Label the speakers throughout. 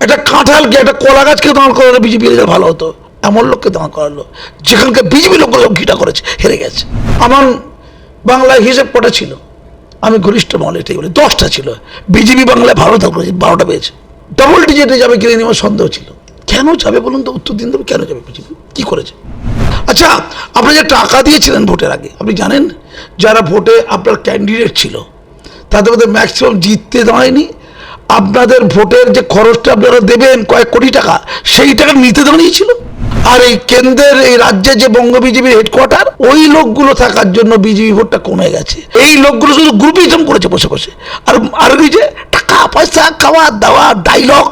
Speaker 1: একটা কাঁঠালকে, একটা কলা গাছকে দাঁড় করালে বিজেপি রেজাল্ট ভালো হতো, এমন লোককে দাঁড় করালো যেখানকার বিজেপি লোকগুলো ঘিটা করেছে, হেরে গেছে। আমার বাংলায় হিসেব কটা ছিল, আমি ঘনিষ্ঠ মহলে এটাই বলি, 10টা ছিল। বিজেপি বাংলায় ভালো দল করেছে, 12টা পেয়েছে। ডবল ডিজিটে যাবে কিনে নেওয়ার সন্দেহ ছিল। কেন যাবে বলুন তো, উত্তর দিন দেবে, কেন যাবে বিজেপি, কি করেছে? আচ্ছা, আপনি যে টাকা দিয়েছিলেন ভোটের আগে, আপনি জানেন যারা ভোটে আপনার ক্যান্ডিডেট ছিল তাদের মধ্যে ম্যাক্সিমাম জিততে দাঁড়ায়নি। আপনাদের ভোটের যে খরচটা আপনারা দেবেন কয়েক কোটি টাকা, সেই টাকা নিতে দাঁড়িয়েছিল। আর এই কেন্দ্রের, এই রাজ্যে যে বঙ্গ বিজেপির হেডকোয়ার্টার, ওই লোকগুলো থাকার জন্য বিজেপি ভোটটা কমে গেছে। এই লোকগুলো শুধু গ্রুপিজম করেছে বসে বসে। আর ওই যে টাকা পয়সা, খাওয়া দাওয়া, ডায়লগ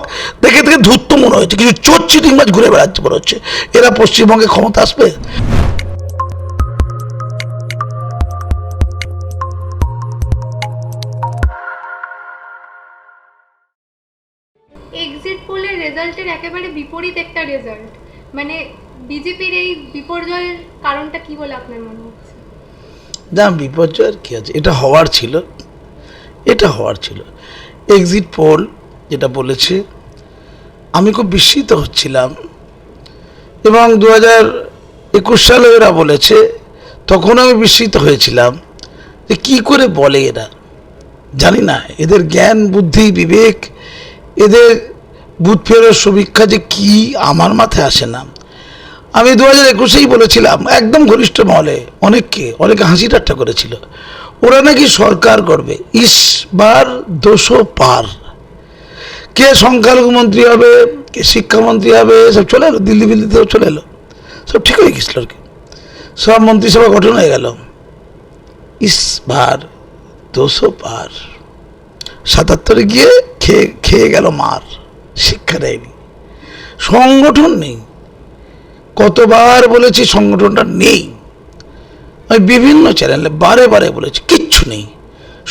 Speaker 1: দেখে দেখে ধূর্ত মনে হয়েছে, কিছু চোর চিটিংবাজ ঘুরে বেড়াচ্ছে মনে হচ্ছে। এরা পশ্চিমবঙ্গে ক্ষমতা আসবে?
Speaker 2: এক্সিট পোলের রেজাল্টের একেবারে বিপরীত একটা রেজাল্ট, মানে বিজেপির এই বিপর্যয়ের কারণটা কি বলে আপনার মনে হচ্ছে?
Speaker 1: না, বিপর্যয়ের কি আছে, এটা হওয়ার ছিল, এটা হওয়ার ছিল। এক্সিট পোল যেটা বলেছে, আমি খুব বিস্মিত হচ্ছিলাম। এবং 2021 সালে এরা বলেছে, তখন আমি বিস্মিত হয়েছিলাম যে কী করে বলে এরা, জানি না এদের জ্ঞান বুদ্ধি বিবেক, এদের বুথ ফেরত সমীক্ষা যে কি আমার মাথায় আসে না। আমি 2021-এই বলেছিলাম, একদম ঘনিষ্ঠ মহলে অনেকে হাসি ঠাট্টা করেছিল, ওরা নাকি সরকার করবে, ইসবার 200 পার, কে সংখ্যালঘু মন্ত্রী হবে, কে শিক্ষামন্ত্রী হবে, সব চলে এলো, দিল্লিতেও চলে এলো, সব ঠিক হয়ে গেছিল আর কি, সব মন্ত্রিসভা গঠন হয়ে গেল। ইসবার 200 পার, 77-এ গিয়ে খেয়ে গেল মার, শিক্ষা দেয়নি, সংগঠন নেই। কতবার বলেছি সংগঠনটা নেই, আমি বিভিন্ন চ্যানেলে বারে বারে বলেছি, কিচ্ছু নেই।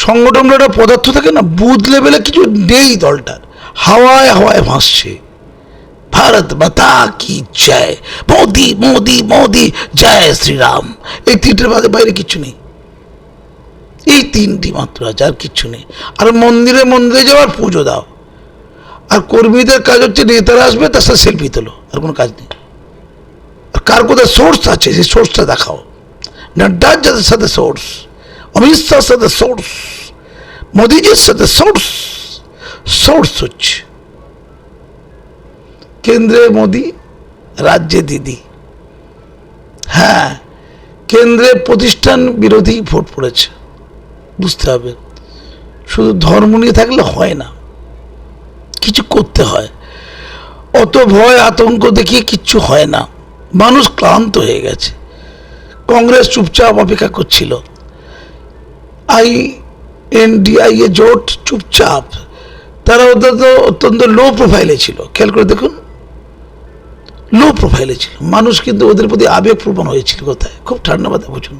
Speaker 1: সংগঠনটা একটা পদার্থ থাকে না, বুথ লেভেলে কিছু নেই, দলটার হাওয়ায় হাওয়ায় ভাসছে। ভারত মাতা কি জয়, মোদি মোদি মোদি, জয় শ্রীরাম, এই তিনটের বাইরে কিচ্ছু নেই। এই তিনটি মাত্র আছে, আর কিচ্ছু নেই। আর মন্দিরে মন্দিরে যাওয়ার পুজো দাও, আর কর্মীদের কাজ হচ্ছে নেতারা আসবে তার সাথে সেলফি তোলো, আর কোনো কাজ নেই। আর কার কোথায় সোর্স আছে সেই সোর্সটা দেখাও। নাড্ডার যাদের সাথে সোর্স, অমিত শাহর সাথে সোর্স, মোদিজির সাথে সোর্স হচ্ছে কেন্দ্রে মোদি, রাজ্যে দিদি। হ্যাঁ, কেন্দ্রে প্রতিষ্ঠান বিরোধী ভোট পড়েছে, বুঝতে হবে। শুধু ধর্ম নিয়ে থাকলে হয় না, কিছু করতে হয়। অত ভয় আতঙ্ক দেখিয়ে কিচ্ছু হয় না, মানুষ ক্লান্ত হয়ে গেছে। কংগ্রেস চুপচাপ অপেক্ষা করছিল, INDI জোট চুপচাপ, তারা ওদের তো অত্যন্ত লো প্রোফাইলে ছিল, খেয়াল করে দেখুন, লো প্রোফাইলে ছিল। মানুষ কিন্তু ওদের প্রতি আবেগপ্রবণ হয়েছিল। কোথায়, খুব ঠান্ডা মাথায় বুঝুন,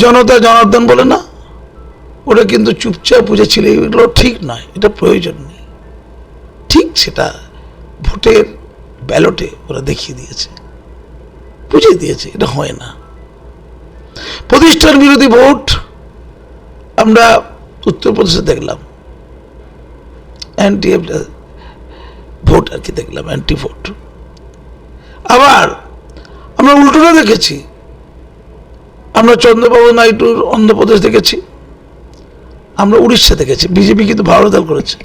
Speaker 1: জনতা জনার্দন বলে না, ওরা কিন্তু চুপচাপ বুঝেছিল এগুলো ঠিক নয়, এটা প্রয়োজন নেই। ঠিক সেটা ভোটের ব্যালটে ওরা দেখিয়ে দিয়েছে, বুঝিয়ে দিয়েছে এটা হয় না। প্রতিষ্ঠান বিরোধী ভোট আমরা উত্তরপ্রদেশে দেখলাম, অ্যান্টি ভোট আর কি দেখলাম, অ্যান্টি ভোট। আবার আমরা উল্টোটা দেখেছি, আমরা চন্দ্রবাবু নাইডুর অন্ধ্রপ্রদেশ দেখেছি, আমরা উড়িষ্যা দেখেছি। বিজেপি কিন্তু ভালো দল করেছে,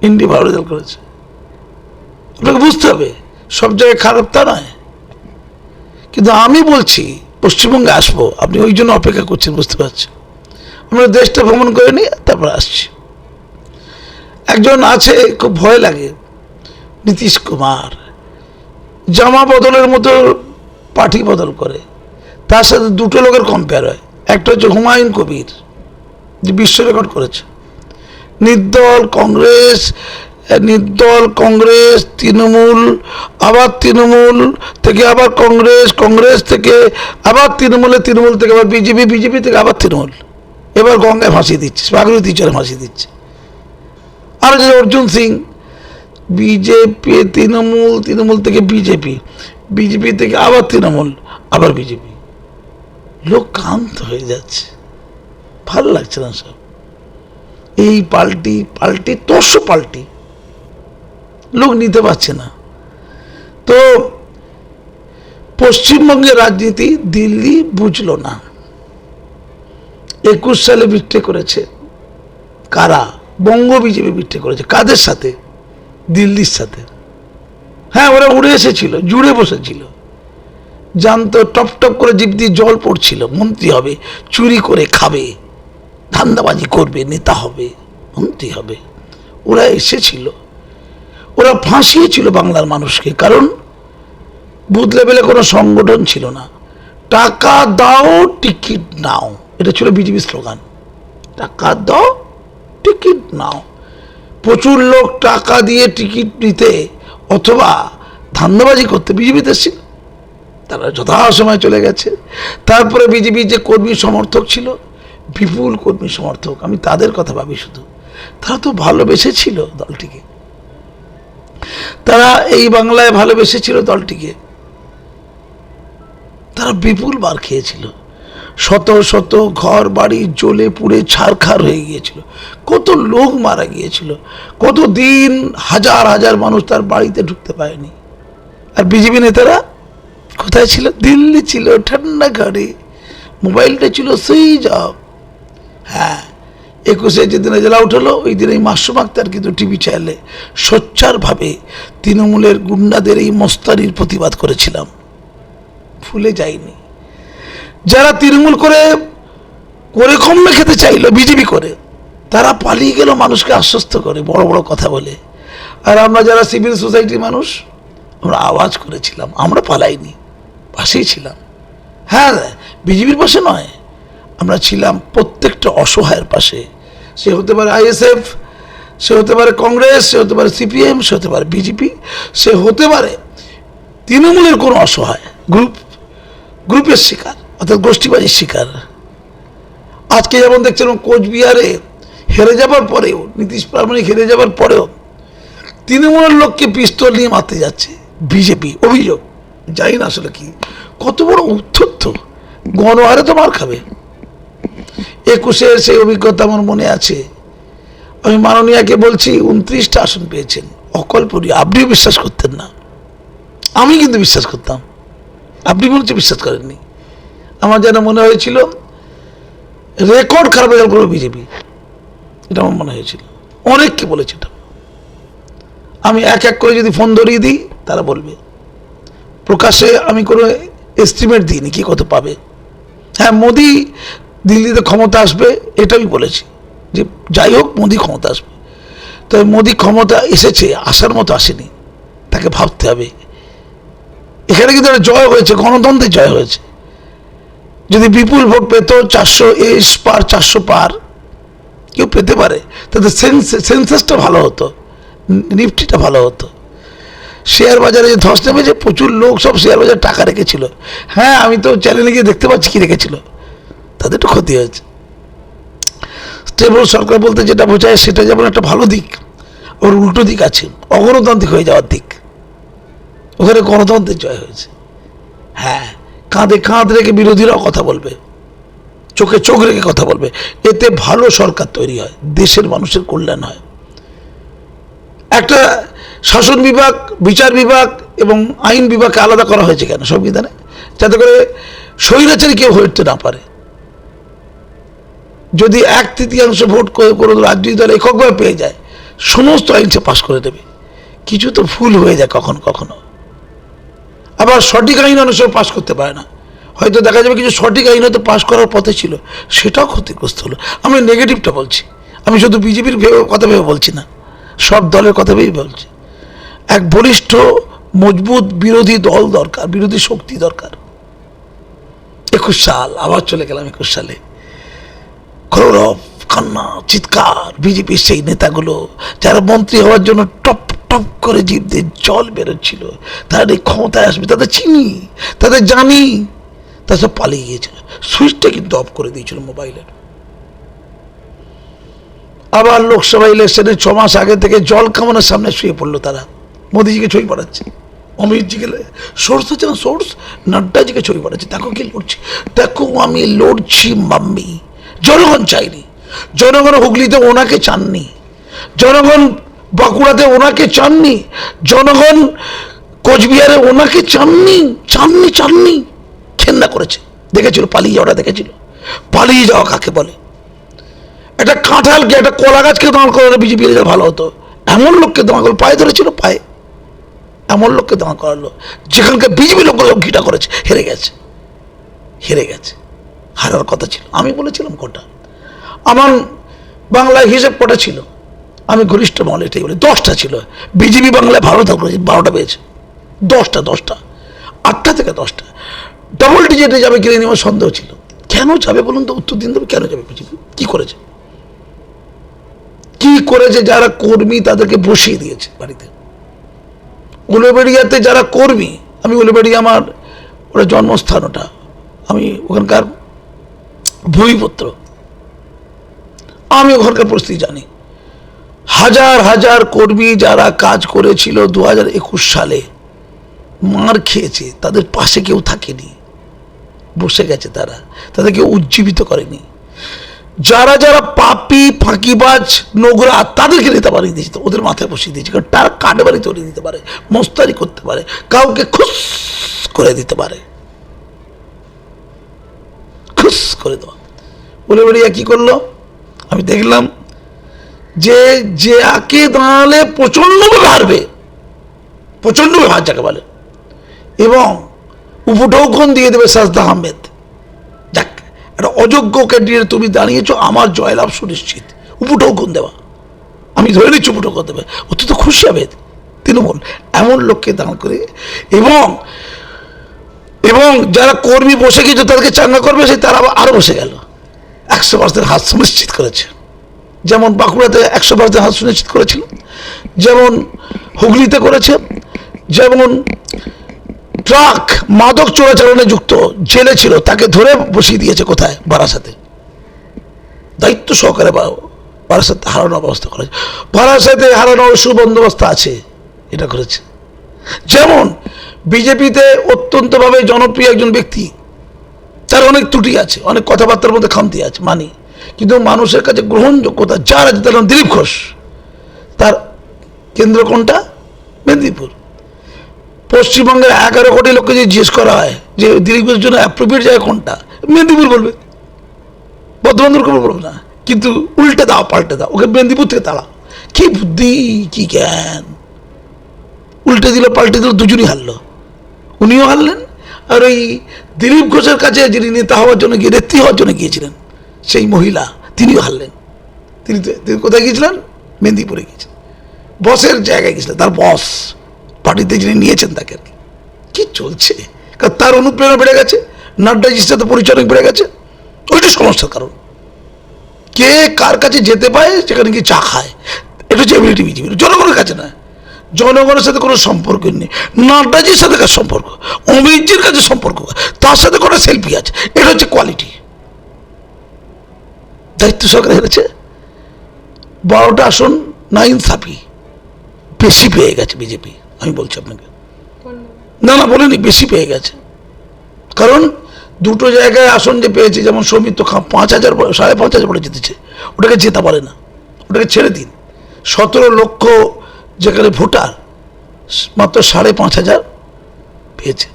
Speaker 1: ইন্ডি ভালো দল করেছে। আপনাকে বুঝতে হবে সব জায়গায় খারাপ তা নয়, কিন্তু আমি বলছি পশ্চিমবঙ্গে আসবো, আপনি ওই জন্য অপেক্ষা করছেন, বুঝতে পারছেন। আমরা দেশটা ভ্রমণ করে নিই, তারপর আসছি। একজন আছে, খুব ভয় লাগে, নীতিশ কুমার, জামা বদলের মতো পার্টি বদল করে, তার সাথে দুটো লোকের কম্পেয়ার হয়। একটা হচ্ছে হুমায়ুন কবির, যে বিশ্ব রেকর্ড করেছে, নির্দল কংগ্রেস, তৃণমূল, আবার তৃণমূল থেকে আবার কংগ্রেস থেকে আবার তৃণমূল থেকে আবার বিজেপি থেকে আবার তৃণমূল, এবার গঙ্গায় ভাসিয়ে দিচ্ছে, ভাগীরথী চরে ভাসিয়ে দিচ্ছে। আর যে অর্জুন সিং, বিজেপি তৃণমূল থেকে বিজেপি থেকে আবার তৃণমূল, আবার বিজেপি। লোক ক্লান্ত হয়ে যাচ্ছে, ভালো লাগছে না সব। এই পাল্টি 100 পাল্টি, লোক নিতে পারছে না। তো পশ্চিমবঙ্গের রাজনীতি দিল্লি বুঝলো না। 21 সালে বিট্রে করেছে কারা? বঙ্গ বিজেপি বিট্রে করেছে। কাদের সাথে? দিল্লির সাথে। হ্যাঁ, ওরা উড়ে এসেছিল, জুড়ে বসেছিল, জানতো টপ টপ করে জিভ দিয়ে জল পড়ছিল, মন্ত্রী হবে, চুরি করে খাবে, ধান্দাবাজি করবে, নেতা হবে, মন্ত্রী হবে। ওরা এসেছিল, ওরা ফাঁসিয়েছিল বাংলার মানুষকে। কারণ বুথ লেভেলে কোনো সংগঠন ছিল না। টাকা দাও টিকিট নাও, এটা ছিল বিজেপির স্লোগান। টাকা দাও টিকিট নাও। প্রচুর লোক টাকা দিয়ে টিকিট নিতে অথবা ধান্দাবাজি করতে বিজেপিতে ছিল, তারা যথাসময় চলে গেছে। তারপরে বিজেপির যে কর্মী সমর্থক ছিল, বিপুল কর্মী সমর্থক, আমি তাদের কথা ভাবি শুধু। তারা তো ভালোবেসেছিল দলটিকে, তারা এই বাংলায় ভালোবেসেছিল দলটিকে, তারা বিপুল বার খেয়েছিল। শত শত ঘর বাড়ি জ্বলে পুড়ে ছারখার হয়ে গিয়েছিল, কত লোক মারা গিয়েছিল, কত দিন হাজার হাজার মানুষ তার বাড়িতে ঢুকতে পারেনি। আর বিজেপি নেতারা কোথায় ছিল? দিল্লি ছিল, ঠান্ডা ঘরে, মোবাইলটা ছিল সুইচ অফ। হ্যাঁ, 21-এ যেদিন রেজাল্ট হলো ওই দিন এই মাসুম আক্তার কিন্তু টিভি চ্যানেলে সোচ্চারভাবে তৃণমূলের গুন্ডাদের এই মস্তানির প্রতিবাদ করেছিলাম, ভুলে যায়নি। যারা তৃণমূল করে করে কমে খেতে চাইলো বিজেপি করে, তারা পালিয়ে গেল মানুষকে আশ্বস্ত করে, বড় বড় কথা বলে। আর আমরা যারা সিভিল সোসাইটির মানুষ, আমরা আওয়াজ করেছিলাম, আমরা পালাইনি, পাশেই ছিলাম। হ্যাঁ, বিজেপির পাশে নয়, আমরা ছিলাম প্রত্যেকটা অসহায়ের পাশে। সে হতে পারে আইএসএফ, সে হতে পারে কংগ্রেস, সে হতে পারে সিপিএম, সে হতে পারে বিজেপি, সে হতে পারে তৃণমূলের কোনো অসহায় গ্রুপের শিকার, অর্থাৎ গোষ্ঠীবাজির শিকার। আজকে যেমন দেখছেন কোচবিহারে হেরে যাবার পরেও, নীতিশ প্রামাণিক হেরে যাবার পরেও তৃণমূলের লোককে পিস্তল নিয়ে মারতে যাচ্ছে বিজেপি। অভিযোগ, জানি না আসলে কি, কত বড় উদ্ধত্ত, গণহারে তো মার খাবে। 21-এ সেই অভিজ্ঞতা আমার মনে আছে। আমি মাননীয়াকে বলছি, 29টা আসন পেয়েছেন, অকল্পনীয়। আপনিও বিশ্বাস করতেন না, আমি কিন্তু বিশ্বাস করতাম, আপনি বলছে বিশ্বাস করেননি। আমার যেন মনে হয়েছিল রেকর্ড খারাপ রেজাল্ট করবে বিজেপি, এটা আমার মনে হয়েছিল। অনেককে বলেছি এটা। আমি এক এক করে যদি ফোন ধরিয়ে দিই, তারা বলবে। প্রকাশ্যে আমি কোনো এস্টিমেট দিইনি কি কত পাবে। হ্যাঁ, মোদি দিল্লিতে ক্ষমতা আসবে, এটা আমি বলেছি যে যাই হোক মোদি ক্ষমতা আসবে। তবে মোদি ক্ষমতা এসেছে, আসার মতো আসেনি, তাকে ভাবতে হবে। এখানে কিন্তু একটা জয় হয়েছে, গণতন্ত্রের জয় হয়েছে। যদি বিপুল ভোট পেত, 400 পার, 400 পার কেউ পেতে পারে, তাদের সেন্সাসটা ভালো হতো, নিফটিটা ভালো হতো। শেয়ার বাজারে যে ধস নেমেছে, প্রচুর লোক সব শেয়ার বাজারে টাকা রেখেছিল। হ্যাঁ, আমি তো চ্যানেলে গিয়ে দেখতে পাচ্ছি কি রেখেছিল, তাদের একটু ক্ষতি হয়েছে। স্টেবল সরকার বলতে যেটা বোঝায় সেটা যেমন একটা ভালো দিক, ওর উল্টো দিক আছে, অগণতান্ত্রিক হয়ে যাওয়ার দিক। ওখানে গণতন্ত্রের জয় হয়েছে। হ্যাঁ, কাঁধে কাঁধ রেখে বিরোধীরাও কথা বলবে, চোখে চোখ রেখে কথা বলবে, এতে ভালো সরকার তৈরি হয়, দেশের মানুষের কল্যাণ হয়। একটা শাসন বিভাগ, বিচার বিভাগ এবং আইন বিভাগকে আলাদা করা হয়েছে কেন সংবিধানে? যাতে করে স্বৈরাচারী কেউ হয়ে উঠতে না পারে। যদি 1/3 ভোট কোনো রাজনৈতিক দল এককভাবে পেয়ে যায়, সমস্ত আইন সে পাশ করে দেবে। কিছু তো ভুল হয়ে যায় কখনো কখনো, আবার সঠিক আইন অনেক সময় পাশ করতে পারে না। হয়তো দেখা যাবে কিছু সঠিক আইন হয়তো পাশ করার পথে ছিল, সেটাও ক্ষতিগ্রস্ত হলো। আমি নেগেটিভটা বলছি, আমি শুধু বিজেপির কথা ভেবে বলছি না, সব দলের কথা ভেবে বলছি। এক বলিষ্ঠ মজবুত বিরোধী দল দরকার, বিরোধী শক্তি দরকার। 21 সাল, আবার চলে গেলাম 21 সালে। গৌরব, কান্না, চিৎকার, বিজেপির সেই নেতাগুলো যারা মন্ত্রী হওয়ার জন্য টপ টপ করে জিভ দিয়ে জল বেরোচ্ছিল, তারা এই ক্ষমতায় আসবে, তাদের চিনি, তাদের জানি, তারা সব পালিয়ে গিয়েছিল। সুইচটা কিন্তু অফ করে দিয়েছিল মোবাইলের। আবার লোকসভা ইলেকশনে 6 মাস আগে থেকে জল কামানোর সামনে শুয়ে পড়লো তারা, মোদিজিকে ছবি পড়াচ্ছে, অমিতজিকে সোর্স হচ্ছে না, সোর্স নাড্ডাজিকে ছবি পড়াচ্ছে, দেখো কি লড়ছি, দেখো আমি লড়ছি মাম্মি। জনগণ চাইনি, জনগণ হুগলিতে ওনাকে চাননি, জনগণ বাঁকুড়াতে ওনাকে চাননি, জনগণ কোচবিহারে ওনাকে চাননি চাননি চাননি, ঘেন্না করেছে। দেখেছিল পালিয়ে যাওয়াটা, দেখেছিল পালিয়ে যাওয়া কাকে বলে। একটা কাঁঠালকে, একটা কলা গাছকে দাঁড় করালে বিজেপি রেজাল্ট ভালো হতো। এমন লোককে দাঁড় করলো, পায়ে ধরেছিল পায়ে, এমন লোককে দাঁড় করালো যেখানকার বিজেপি লোকগুলো ঘিটা করেছে, হেরে গেছে, হেরে গেছে। হারার কথা ছিল। আমি বলেছিলাম কোটা, আমার বাংলায় হিসেব কটা ছিল, আমি ঘনিষ্ঠ মহলে এটাই বলি, 10টা ছিল। বিজেপি বাংলায় ভালো দল করেছে, 12টা পেয়েছে, 10টা 8টা থেকে 10টা, ডবল ডিজিটে যাবে কিনে নেওয়ার সন্দেহ ছিল। কেন যাবে বলুন তো, উত্তর দিন দেবে, কেন যাবে বিজেপি? কি করেছে, কি করেছে? যারা কর্মী তাদেরকে বসিয়ে দিয়েছে বাড়িতে। উলুবেড়িয়াতে যারা কর্মী, আমি উলুবেড়িয়া আমার ওটা জন্মস্থান, ওটা আমি ওখানকার ভূমিপুত্র, আমি ওখানকার পরিস্থিতি জানি। হাজার হাজার কর্মী যারা কাজ করেছিল 2021 সালে, মার খেয়েছে, তাদের পাশে কেউ থাকেনি, বসে গেছে তারা, তাদেরকে উজ্জীবিত করেনি। যারা যারা পাপি, ফাঁকিবাজ, নোংরা, তাদেরকে নেতা বানিয়ে দিয়েছে, ওদের মাথায় বসিয়ে দিয়েছে। কারণ তারা কাঠবাড়ি তৈরি দিতে পারে, মস্তারি করতে পারে, কাউকে খুশ করে দিতে পারে, খুশ করে দেওয়া। বলে বেড়িয়া কি করলো আমি দেখলাম, যে আকে দাঁড়ালে প্রচন্ডভাবে হারবে, প্রচন্ডভাবে হার যাকে বলে, এবং উপঢৌকন দিয়ে দেবে সাজদা আহমেদ। যাক, একটা অযোগ্য ক্যান্ডিডেট তুমি দাঁড়িয়েছো, আমার জয়লাভ সুনিশ্চিত, উপঢৌকন দেওয়া, আমি ধরে নিচ্ছি উপঢৌকন দেবে, অত্যন্ত খুশি হবে তৃণমূল এমন লোককে দাঁড় করে। এবং যারা কর্মী বসে গিয়েছে তাদেরকে চাঙ্গা করবে, সেই তারা আরো বসে গেল, 100% হাত সুনিশ্চিত করেছে। যেমন বাঁকুড়াতে 100% হাত সুনিশ্চিত করেছিল, যেমন হুগলিতে করেছে, যেমন ট্রাক মাদক চোরাচালানে যুক্ত জেলে ছিল, তাকে ধরে বসিয়ে দিয়েছে কোথায়, বারাসাতে, দায়িত্ব সহকারে বারাসাতে হারানোর ব্যবস্থা করেছে। বারাসাতে হারানোর সুবন্দোবস্ত আছে, এটা করেছে। যেমন বিজেপিতে অত্যন্তভাবে জনপ্রিয় একজন ব্যক্তি, তার অনেক ত্রুটি আছে, অনেক কথাবার্তার মধ্যে খামতি আছে মানি, কিন্তু মানুষের কাছে গ্রহণযোগ্যতা যার আছে, তার নাম দিলীপ ঘোষ। তার কেন্দ্র কোনটা? মেদিনীপুর। পশ্চিমবঙ্গের 11 কোটি লোককে যদি জিজ্ঞেস করা হয় যে দিলীপ ঘোষের জন্য অ্যাপ্রোপ্রিয়েট জায়গা কোনটা, মেদিনীপুর বলবে, বর্ধমান বলবে না, কিন্তু উল্টে দাও, পাল্টে দাও, ওকে মেদিনীপুর থেকে তাড়াও। কি বুদ্ধি, কি জ্ঞান! উল্টে দিল, পাল্টে দিল, দুজনই হারলো, উনিও হারলেন, আর ওই দিলীপ ঘোষের কাছে যিনি নেতা হওয়ার জন্য গিয়ে, নেত্রী হওয়ার জন্য গিয়েছিলেন সেই মহিলা, তিনিও হারলেন। তিনি কোথায় গিয়েছিলেন? মেদিনীপুরে গিয়েছেন, বসের জায়গায় গিয়েছিলেন, তার বস পার্টিতে যিনি নিয়েছেন তাকে। আর কি চলছে, কারণ তার অনুপ্রেরণা বেড়ে গেছে, নাড্ডাজির সাথে পরিচয় বেড়ে গেছে, ওইটা সমস্যার কারণ। কে কার কাছে যেতে পায়, সেখানে গিয়ে চা খায়, এটা হচ্ছে এবিলিটি বিজেপি, জনগণের কাছে না, জনগণের সাথে কোনো সম্পর্ক নেই। নাড্ডাজির সাথে কার সম্পর্ক, অমিতজির কাছে সম্পর্ক, তার সাথে কোনো সেলফি আছে, এটা হচ্ছে কোয়ালিটি। দায়িত্ব সরকার হেরেছে, 12টা আসন নাইনসাফি, বেশি পেয়ে গেছে বিজেপি, আমি বলছি আপনাকে, না বলিনি, বেশি পেয়ে গেছে। কারণ দুটো জায়গায় আসন যে পেয়েছে, যেমন সৌমিত্র খাঁ 5,000 5,500 ভোটে জিতেছে, ওটাকে জেতা পারে না, ওটাকে ছেড়ে দিন। 17 লক্ষ যেখানে ভোটার, মাত্র 5,500 পেয়েছে।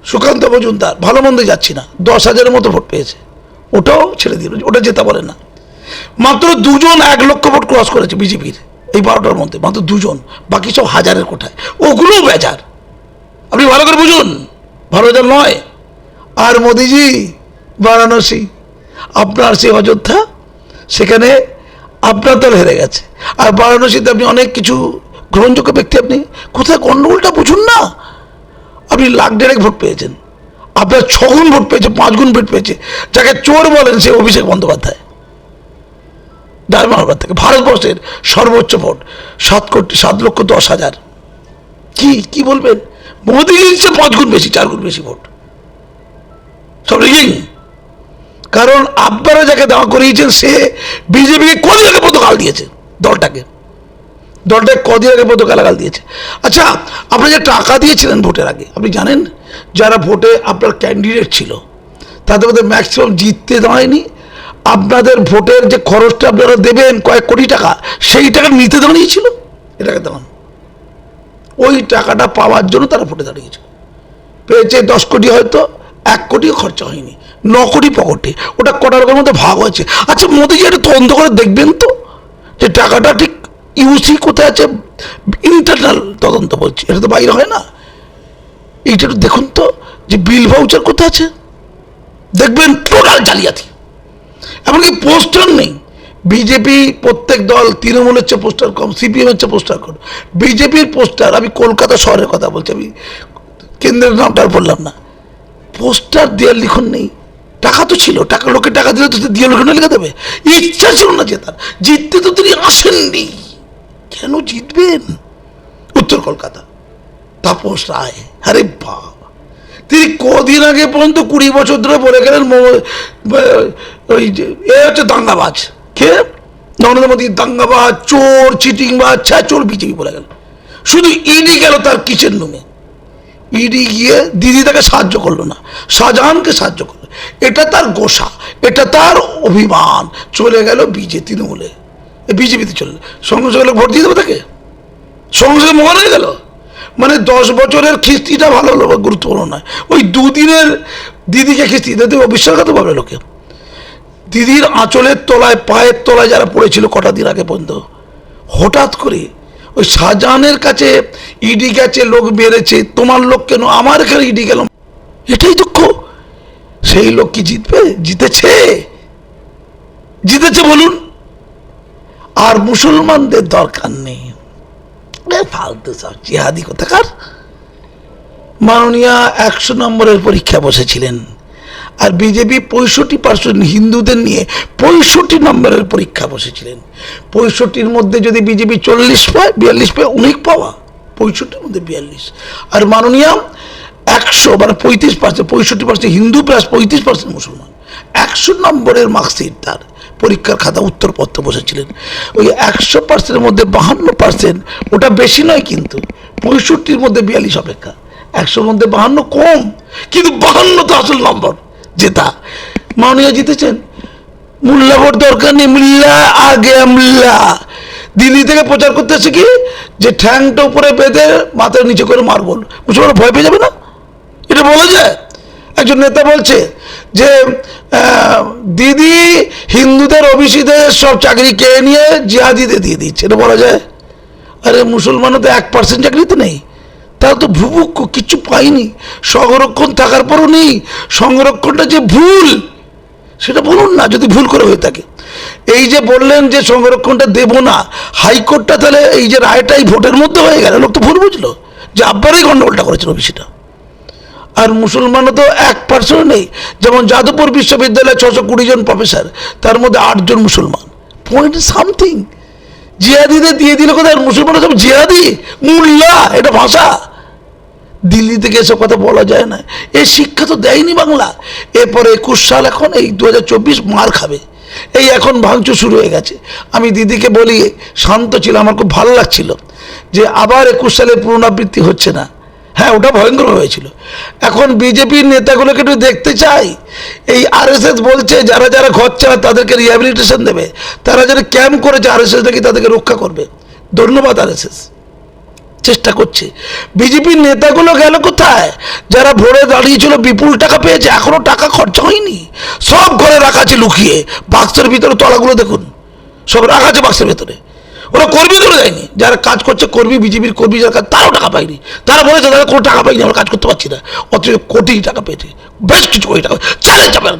Speaker 1: সুকান্ত মজুমদার, ভালো মন্দ যাচ্ছি না, 10,000-এর মতো ভোট পেয়েছে, ওটাও ছেড়ে দিল, ওটা জেতা পারে না। মাত্র 2 জন 1 লক্ষ ভোট ক্রস করেছে বিজেপির এই 12টার মধ্যে, মাত্র 2 জন, বাকি সব হাজারের কোঠায়, ওগুলোও বেজার। আপনি ভালো করে বুঝুন, ভালো হাজার নয়। আর মোদিজি বারাণসী, আপনার সেই অযোধ্যা, সেখানে আপনার দল হেরে গেছে। আর বারাণসীতে আপনি অনেক কিছু গ্রহণযোগ্য ব্যক্তি, আপনি কোথায় গন্ডগোলটা বুঝুন না। আপনি 1,00,000 ভোট পেয়েছেন, আপনার 6 গুণ ভোট পেয়েছে, 5 গুণ ভোট পেয়েছে, যাকে চোর বলেন সে অভিষেক বন্দ্যোপাধ্যায়, ডায়মন্ড থেকে ভারতবর্ষের সর্বোচ্চ ভোট 7,10,00,000। কি বলবেন? মোদির চেয়ে 5 গুণ বেশি, 4 গুণ বেশি ভোট, সব রিগিং। কারণ আপনারা যাকে দাওয়া করিয়েছেন সে বিজেপিকে কদিন আগে পর্যন্ত দিয়েছে, দলটাকে কদিন আগে পর্যন্ত গালাগাল দিয়েছে। আচ্ছা, আপনারা যে টাকা দিয়েছিলেন ভোটের আগে, আপনি জানেন যারা ভোটে আপনার ক্যান্ডিডেট ছিল তাদের মধ্যে ম্যাক্সিমাম জিততে দাঁড়ায়নি। আপনাদের ভোটের যে খরচটা আপনারা দেবেন কয়েক কোটি টাকা, সেই টাকা নিতে দাঁড়িয়েছিল, এটাকে দিলাম। ওই টাকাটা পাওয়ার জন্য তারা ভোটে দাঁড়িয়েছে। পেয়েছে 10 কোটি, হয়তো 1 কোটিও খরচা হয়নি, 9 কোটি পকেটে, ওটা কটার মধ্যে ভাগ হয়েছে। আচ্ছা মোদিজি এটা তদন্ত করে দেখবেন তো যে টাকাটা ঠিক ইউসি কোথায় আছে, ইন্টারনাল তদন্ত বলছি, এটা তো বাইরে হয় না। এইটা একটু দেখুন তো যে বিল ভাউচার কোথায় আছে, দেখবেন টোটাল জালিয়াতি। এমনকি পোস্টার নেই। বিজেপি প্রত্যেক দল, তৃণমূলের চেয়ে পোস্টার কম, সিপিএমের চেয়ে পোস্টার কম। বিজেপির পোস্টার, আমি কলকাতা শহরের কথা বলছি, আমি কেন্দ্রের নামটা আর বললাম না, পোস্টার দেওয়ার লিখন নেই। টাকা তো ছিল, টাকা লোকে টাকা দিলে তো দিয়ে লিখনে লিখে দেবে। ইচ্ছা ছিল না জেতার, জিততে তো তিনি আসেননি। কেন জিতবেন? উত্তর কলকাতা তাপস রায়, আরে বাবা, তিনি কদিন আগে পর্যন্ত 20 বছর ধরে বলে গেলেন ওই এ হচ্ছে দাঙ্গাবাজ। কে? নরেন্দ্র মোদী দাঙ্গাবাজ, চোর, চিটিংবাজ, ছ্যাচোর বিজেপি বলে গেল। শুধু ইডি গেল তার কিচেন রুমে, ইডি গিয়ে দিদি তাকে সাহায্য করলো না, শাহজাহানকে সাহায্য করলো। এটা তার গোসা, এটা তার অভিমান। চলে গেল তৃণমূলে, বিজেপিতে চললো, সঙ্গে সঙ্গে ভোট দিয়ে দেবে তাকে, সঙ্গে সঙ্গে মহান হয়ে গেল। মানে 10 বছরের খিস্তিটা ভালো হলো, গুরুত্বপূর্ণ নয়। ওই 2 দিনের দিদিকে খিস্তি দিতে বিশ্বাসঘাতক ভাবে লোকে। দিদির আঁচলের তলায়, পায়ের তলায় যারা পড়েছিল কটা দিন আগে পর্যন্ত, হঠাৎ করে ওই শাহজাহানের কাছে ইডি গেছে, লোক বেড়েছে, তোমার লোক কেন, আমার এখানে ইডি গেল, এটাই দুঃখ। সেই লোক কি জিতবে? জিতেছে, জিতেছে বলুন। আর মুসলমানদের দরকার নেই, ফালতু সব জিহাদি কোথাকার। মাননীয়া 100 নম্বরের পরীক্ষা বসেছিলেন, আর বিজেপি 65% হিন্দুদের নিয়ে 65 নম্বরের পরীক্ষা বসেছিলেন। 65-র মধ্যে যদি বিজেপি 40 পায়, 42 পায়, অনেক পাওয়া। 65-র মধ্যে 42, আর মাননীয়া 100 মানে 35%, 65% হিন্দু প্লাস 35% মুসলমান। 100 নম্বরের মার্কশিট তার, পরীক্ষার খাতা উত্তরপত্র বসেছিলেন। ওই 100%-এর মধ্যে 52%, ওটা বেশি নয় কিন্তু, 65-র মধ্যে 42 অপেক্ষা, 100-র মধ্যে 52 কম, কিন্তু 52 তো আসল নম্বর জেতা। মাননীয় জিতেছেন। মোল্লা ভোট দরকার নেই, মোল্লা আগে আমলা। দিল্লি থেকে প্রচার করতে এসে কি যে ঠ্যাংটা উপরে বেঁধে মাথার নিচে করে মারবো, মুসলমান ভয় পেয়ে যাবে না? এটা বলা যায়? একজন নেতা বলছে যে দিদি হিন্দুদের ওবিসিদের সব চাকরি কেড়ে নিয়ে জিহাদিদের দিয়ে দিচ্ছে, এটা বলা যায়? আরে মুসলমানও তো 1% চাকরিতে নেই, তারা তো ভুভুক্ষ, কিচ্ছু পায়নি। সংরক্ষণ থাকার পরও নেই। সংরক্ষণটা যে ভুল সেটা বলুন না, যদি ভুল করে হয়ে থাকে। এই যে বললেন যে সংরক্ষণটা দেব না, হাইকোর্টটা তাহলে এই যে রায়টাই ভোটের মধ্যে হয়ে গেল, লোক তো ভুল বুঝলো যে আব্বারই গন্ডগোলটা করেছিল ওবিসিটা। আর মুসলমানও তো 1% নেই। যেমন যাদবপুর বিশ্ববিদ্যালয়ে 620 জন প্রফেসর, তার মধ্যে 8 জন মুসলমান। Point something. জিহাদিদের দিয়ে দিল কোথায়? মুসলমানরা সব জিহাদি, মোল্লা, এটা ভাষা। দিল্লি থেকে এসব কথা বলা যায় না, এই শিক্ষা তো দেয়নি বাংলা। এরপরে 21 সাল, এখন এই 2024 মার খাবে। এই এখন ভাঙচুর শুরু হয়ে গেছে। আমি দিদিকে বলি, শান্ত ছিল, আমার খুব ভালো লাগছিল যে আবার 21 সালের পুনরাবৃত্তি হচ্ছে না। হ্যাঁ, ওটা ভয়ঙ্কর হয়েছিল। এখন বিজেপির নেতাগুলোকে একটু দেখতে চাই। এই আরএসএস বলছে যারা যারা ঘর ছাড়া তাদেরকে রিহ্যাবিলিটেশন দেবে, তারা যারা ক্যাম্প করেছে আরএসএস নাকি তাদেরকে রক্ষা করবে। ধন্যবাদ আরএসএস, চেষ্টা করছে। বিজেপির নেতাগুলো গেল কোথায়? যারা ভোরে দাঁড়িয়েছিল, বিপুল টাকা পেয়েছে, এখনো টাকা খরচা হয়নি, সব ঘরে রাখা আছে লুকিয়ে। বাক্সের ভিতরে তলাগুলো দেখুন, সব রাখা আছে বাক্সের ভেতরে। ওরা কর্মী ধরে দেয়নি, যারা কাজ করছে কর্মী, বিজেপির কর্মী যারা কাজ, তারাও টাকা পায়নি। তারা বলেছে তারা কোনো টাকা পাইনি, আমরা কাজ করতে পারছি না। অথচ কোটি টাকা পেয়েছে, বেশ কিছু কোটি টাকা চ্যালেঞ্জ যাবেন।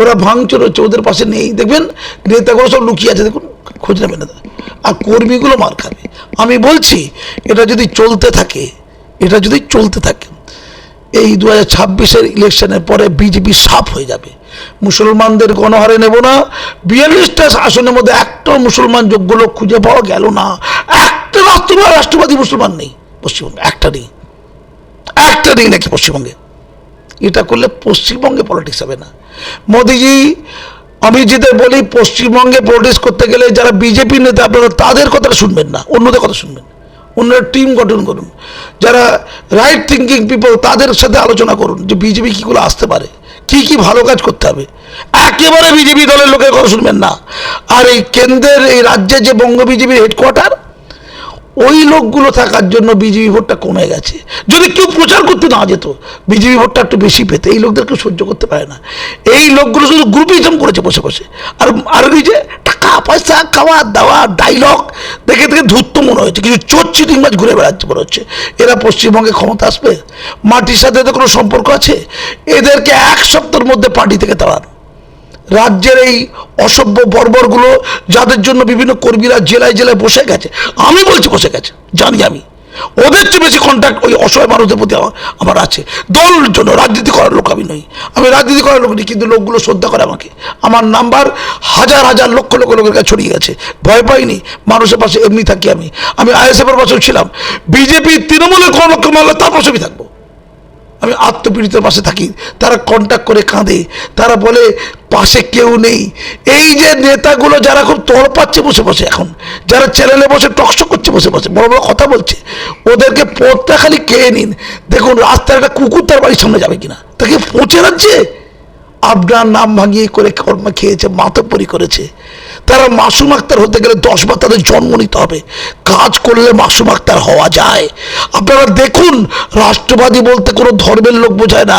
Speaker 1: ওরা ভাঙচুর হচ্ছে, ওদের পাশে নেই। দেখবেন নেতাগুলো সব লুকিয়ে আছে, দেখুন, খোঁজ নেবেন না। আর কর্মীগুলো মার খাবে। আমি বলছি এটা যদি চলতে থাকে, এটা যদি চলতে থাকে, এই 2026-এর ইলেকশনের পরে বিজেপি সাফ হয়ে যাবে। মুসলমানদের গণহারে নেব না। 42টা আসনের মধ্যে একটা মুসলমান যোগ্য লোক খুঁজে পাওয়া গেল না। একটা রাষ্ট্রবাদী মুসলমান নেই পশ্চিমবঙ্গে, একটা নেই নাকি পশ্চিমবঙ্গে। এটা করলে পশ্চিমবঙ্গে পলিটিক্স হবে না। মোদিজি, অমিতজিদের বলি, পশ্চিমবঙ্গে পলিটিক্স করতে গেলে যারা বিজেপি নেতা, আপনারা তাদের কথা শুনবেন না, অন্যদের কথা শুনবেন। অন্যরা টিম গঠন করুন, যারা রাইট থিঙ্কিং পিপল, তাদের সাথে আলোচনা করুন যে বিজেপি কীগুলো আসতে পারে, কি কি ভালো কাজ করতে হবে। একেবারে বিজেপি দলের লোকের কথা শুনবেন না। আর এই কেন্দ্রের, এই রাজ্যে যে বঙ্গ বিজেপির হেডকোয়ার্টার, ওই লোকগুলো থাকার জন্য বিজেপি ভোটটা কমে গেছে। যদি কেউ প্রচার করতে না যেত, বিজেপি ভোটটা একটু বেশি পেতে। এই লোকদের কেউ সহ্য করতে পারে না। এই লোকগুলো শুধু গ্রুপিজম করেছে বসে বসে। আর ওই যে টাকা পয়সা, খাওয়া দাওয়া, ডায়লগ দেখে দেখে ধূর্ত মনে হয়েছে। কিছু চোর চিটিংবাজ ঘুরে বেড়াচ্ছে মনে হচ্ছে। এরা পশ্চিমবঙ্গে ক্ষমতা আসবে? মাটির সাথে এদের কোনো সম্পর্ক আছে? এদেরকে এক সপ্তাহের মধ্যে পার্টি থেকে তাড়ানো। রাজ্যের এই অসভ্য বর্বরগুলো, যাদের জন্য বিভিন্ন কর্মীরা জেলায় জেলায় বসে গেছে, আমি বলছি বসে গেছে, জানি আমি, ওদের চেয়ে বেশি কন্ট্যাক্ট ওই অসহায় মানুষদের প্রতি আমার আছে। দলের জন্য রাজনীতি করার লোক আমি নই, আমি রাজনীতি করার লোক নেই, কিন্তু লোকগুলো শ্রদ্ধা করে আমাকে। আমার নাম্বার হাজার হাজার লক্ষ লক্ষ লোকের কাছে ছড়িয়ে গেছে। ভয় পাইনি, মানুষের পাশে এমনি থাকি। আমি আইএসএফের পাশেও ছিলাম। বিজেপি তৃণমূলের কোনো লক্ষ্য মারলে তার পাশে আমি থাকবো। আমি আত্মপীড়িতের পাশে থাকি। তারা কন্ট্যাক্ট করে কাঁদে, তারা বলে পাশে কেউ নেই। এই যে নেতাগুলো যারা খুব তড় পাচ্ছে বসে বসে, এখন যারা চ্যানেলে বসে টকশো করছে বসে বসে, বড় বড় কথা বলছে, ওদেরকে পথটা খালি খেয়ে নিন। দেখুন রাস্তায় একটা কুকুর তার বাড়ির সামনে যাবে কিনা, তাকে পৌঁছে যাচ্ছে। আপনার নাম ভাঙিয়ে করে কর্ম খেয়েছে, মাতব্বরি করেছে। তারা মাসুম আক্তার হতে গেলে 10 বার তাদের জন্ম নিতে হবে। কাজ করলে মাসুম আক্তার হওয়া যায়। আপনারা দেখুন, রাষ্ট্রবাদী বলতে কোনো ধর্মের লোক বোঝায় না।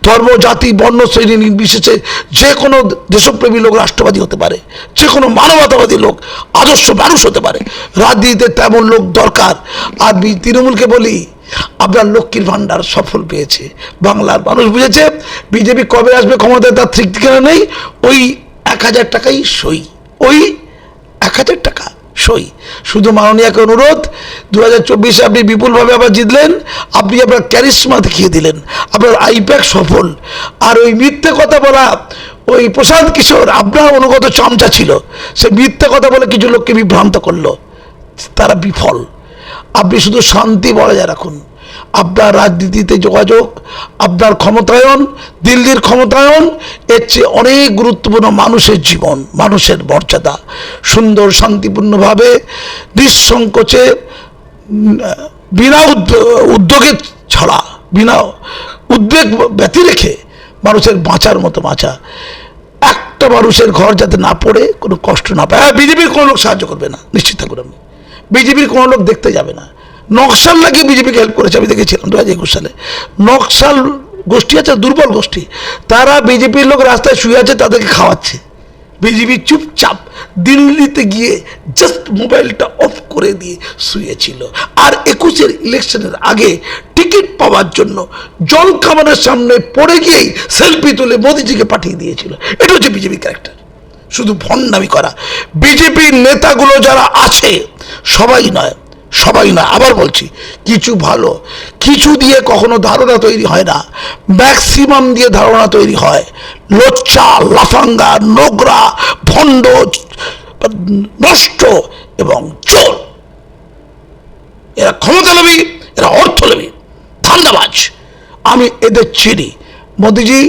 Speaker 1: ধর্ম, জাতি, বর্ণ, শ্রেণী নির্বিশেষে যে কোনো দেশপ্রেমী লোক রাষ্ট্রবাদী হতে পারে, যে কোনো মানবতাবাদী লোক আদর্শ মানুষ হতে পারে। রাজনীতিতে তেমন লোক দরকার। আর তৃণমূলকে বলি, আপনার লক্ষ্মীর ভান্ডার সফল পেয়েছে, বাংলার মানুষ বুঝেছে। বিজেপি কবে আসবে ক্ষমতায় তার ঠিক ঠিকানা নেই। ওই 1000 টাকাই সই, ওই 1000 টাকা সই। শুধু মাননীয়কে অনুরোধ, 2024-এ আপনি বিপুলভাবে আবার জিতলেন, আপনি আপনার ক্যারিশমা দেখিয়ে দিলেন, আপনার আইপ্যাক সফল। আর ওই মিথ্যে কথা বলা, ওই প্রশান্ত কিশোর আপনার অনুগত চামচা ছিল, সে মিথ্যে কথা বলে কিছু লোককে বিভ্রান্ত করলো, তারা বিফল। আপনি শুধু শান্তি বজায় রাখুন। আপনার রাজনীতিতে যোগাযোগ, আপনার ক্ষমতায়ন, দিল্লির ক্ষমতায়ন, এর চেয়ে অনেক গুরুত্বপূর্ণ মানুষের জীবন, মানুষের মর্যাদা। সুন্দর শান্তিপূর্ণভাবে নিঃসংকোচে, বিনা উদ্যোগে ছাড়া, বিনা উদ্বেগ ব্যতি রেখে মানুষের বাঁচার মতো বাঁচা। একটা মানুষের ঘর যাতে না পড়ে, কোনো কষ্ট না পায়। বিজেপির কোনো লোক সাহায্য করবে না, নিশ্চিত থাকুন। আমি বিজেপির কোনো লোক দেখতে যাবে না। নকশাল লাগিয়ে বিজেপিকে হেল্প করেছে, আমি দেখেছিলাম 2021 সালে। নকশাল গোষ্ঠী আছে, দুর্বল গোষ্ঠী, তারা বিজেপির লোক রাস্তায় শুয়ে আছে, তাদেরকে খাওয়াচ্ছে। বিজেপি চুপচাপ দিল্লিতে গিয়ে জাস্ট মোবাইলটা অফ করে দিয়ে শুয়েছিল। আর 21-এর ইলেকশনের আগে টিকিট পাওয়ার জন্য জল খামারের সামনে পড়ে গিয়েই সেলফি তুলে মোদিজিকে পাঠিয়ে দিয়েছিল। এটা হচ্ছে বিজেপি ক্যারেক্টার, শুধু ভণ্ডামি করা। বিজেপির নেতাগুলো যারা আছে, সবাই নয়, আবার বলছি, কিছু ভালো, কিছু দিয়ে কখনো ধারণা তৈরি হয় না, ম্যাক্সিমাম দিয়ে ধারণা তৈরি হয়। লোচ্চা, লাফাঙ্গা, নোংরা, ভণ্ড, নষ্ট এবং চোর। এরা ক্ষমতা লোভী, এরা অর্থ লোভী, ধান্দাবাজ। আমি এদের চিনি। মোদিজি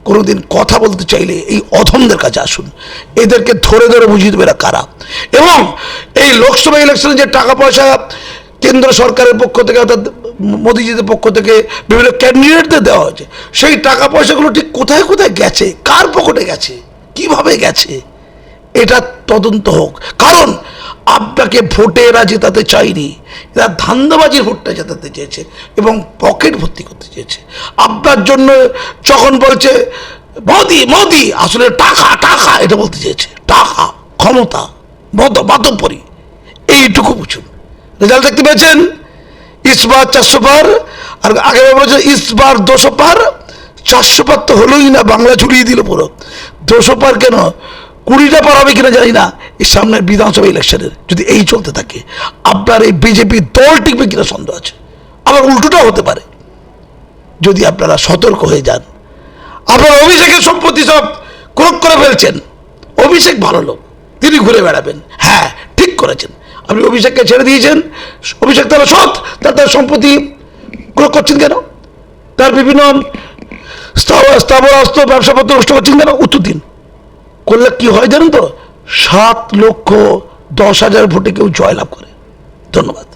Speaker 1: কোনোদিন কথা বলতে চাইলে এই অধমদের কাছে আসুন, এদেরকে ধরে ধরে বুঝিয়ে দেবে এরা কারা। এবং এই লোকসভা ইলেকশনে যে টাকা পয়সা কেন্দ্র সরকারের পক্ষ থেকে, অর্থাৎ মোদিজিদের পক্ষ থেকে বিভিন্ন ক্যান্ডিডেটদের দেওয়া হয়েছে, সেই টাকা পয়সাগুলো ঠিক কোথায় কোথায় গেছে, কার পকেটে গেছে, কিভাবে গেছে, এটা তদন্ত হোক। কারণ আপনাকে ভোটে এরা জেতাতে চায়নি, এরা ধান্দাবাজির ভোটটা জেতাতে চেয়েছে এবং পকেট ভর্তি করতে চেয়েছে। আপনার জন্য যখন বলছে মোদি মোদি, আসলে টাকা টাকা, এটা বলতে চেয়েছে। টাকা, ক্ষমতা, মাতব্বরি, এইটুকু বুঝুন। রেজাল্ট দেখতে পেয়েছেন, इस बार 400 পার, আর আগে বলেছে इस बार 200 পার। 400 পার তো হলোই না, বাংলা ছড়িয়ে দিল পুরো। 200 পার কেন, 20টা পার হবে কিনা জানি না এই সামনের বিধানসভা ইলেকশনের। যদি এই চলতে থাকে, আপনার এই বিজেপি দল টিকবে কিনা সন্দেহ আছে। আবার উল্টোটাও হতে পারে যদি আপনারা সতর্ক হয়ে যান। আপনার অভিষেকের সম্পত্তি সব ক্রোক করে ফেলছেন। অভিষেক ভালো লোক, তিনি ঘুরে বেড়াবেন। হ্যাঁ, ঠিক করেছেন, আপনি অভিষেককে ছেড়ে দিয়েছেন। অভিষেক তারা সৎ, তার সম্পত্তি ক্রোক করছেন কেন? তার বিভিন্ন স্থাবর ব্যবসাপত্র নষ্ট করছেন কেন? উত্তর দিন। করলে কি হয় জানেন তো, 7,10,000 ভোটে কেউ জয়লাভ করে। ধন্যবাদ।